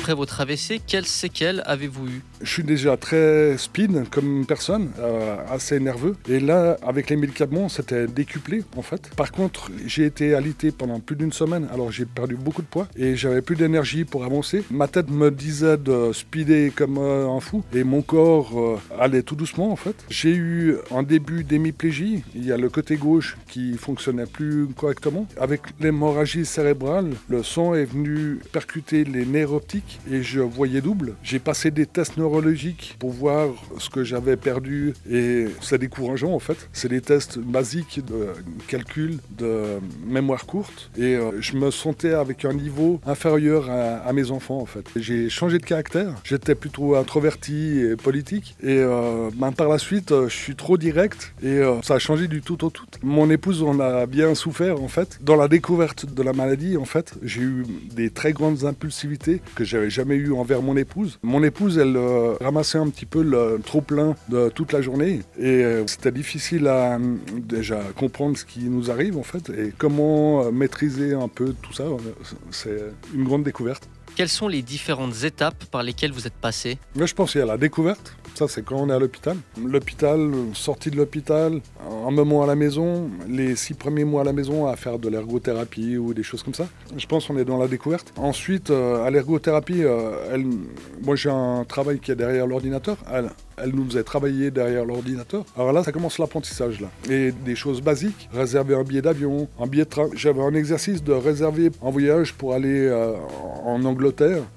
après votre AVC, quelles séquelles avez-vous eues? Je suis déjà très speed comme personne, assez nerveux. Et là, avec les médicaments, c'était décuplé en fait. Par contre, j'ai été alité pendant plus d'une semaine, alors j'ai perdu beaucoup de poids et j'avais plus d'énergie pour avancer. Ma tête me disait de speeder comme un fou et mon corps allait tout doucement en fait. J'ai eu un début d'hémiplégie. Il y a le côté gauche qui fonctionnait plus correctement. Avec l'hémorragie cérébrale, le sang est venu percuter les nerfs optiques et je voyais double. J'ai passé des tests neurologiques pour voir ce que j'avais perdu et c'est décourageant en fait. C'est des tests basiques de calcul, de mémoire courte et je me sentais avec un niveau inférieur à mes enfants en fait. J'ai changé de caractère, j'étais plutôt introverti et politique et par la suite je suis trop direct et ça a changé du tout au tout. Mon épouse en a bien souffert en fait. Dans la découverte de la maladie en fait, j'ai eu des très grandes impulsivités que j'avais jamais eu envers mon épouse. Mon épouse, elle ramassait un petit peu le trop-plein de toute la journée et c'était difficile à déjà comprendre ce qui nous arrive en fait et comment maîtriser un peu tout ça. C'est une grande découverte. Quelles sont les différentes étapes par lesquelles vous êtes passé? Mais je pense qu'il y a la découverte, ça c'est quand on est à l'hôpital. L'hôpital, sortie de l'hôpital, un moment à la maison, les 6 premiers mois à la maison à faire de l'ergothérapie ou des choses comme ça. Je pense qu'on est dans la découverte. Ensuite, à l'ergothérapie, moi j'ai un travail qui est derrière l'ordinateur. Elle nous faisait travailler derrière l'ordinateur. Alors là, ça commence l'apprentissage là. Et des choses basiques, réserver un billet d'avion, un billet de train. J'avais un exercice de réserver un voyage pour aller en Angleterre.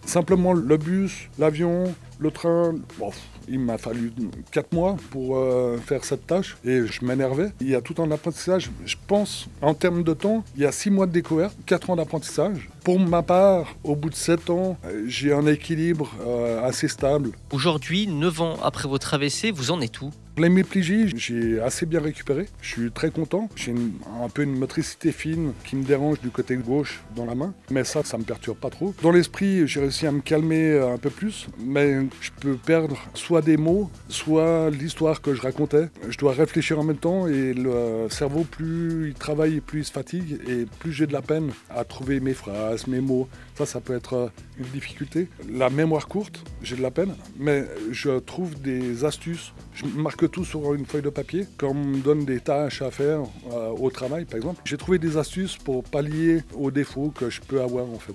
Simplement le bus, l'avion, le train, bon, il m'a fallu 4 mois pour faire cette tâche et je m'énervais. Il y a tout un apprentissage. Je pense, en termes de temps, il y a 6 mois de découverte, 4 ans d'apprentissage. Pour ma part, au bout de 7 ans, j'ai un équilibre assez stable. Aujourd'hui, 9 ans après votre AVC, vous en êtes où? L'hémiplégie, j'ai assez bien récupéré. Je suis très content. J'ai un peu une motricité fine qui me dérange du côté gauche dans la main. Mais ça me perturbe pas trop. Dans l'esprit, j'ai réussi à me calmer un peu plus. Mais je peux perdre soit des mots, soit l'histoire que je racontais. Je dois réfléchir en même temps et le cerveau, plus il travaille, plus il se fatigue et plus j'ai de la peine à trouver mes phrases, mes mots. Ça peut être une difficulté. La mémoire courte, j'ai de la peine, mais je trouve des astuces. Je marque tout sur une feuille de papier. Quand on me donne des tâches à faire au travail, par exemple, j'ai trouvé des astuces pour pallier aux défauts que je peux avoir en fait.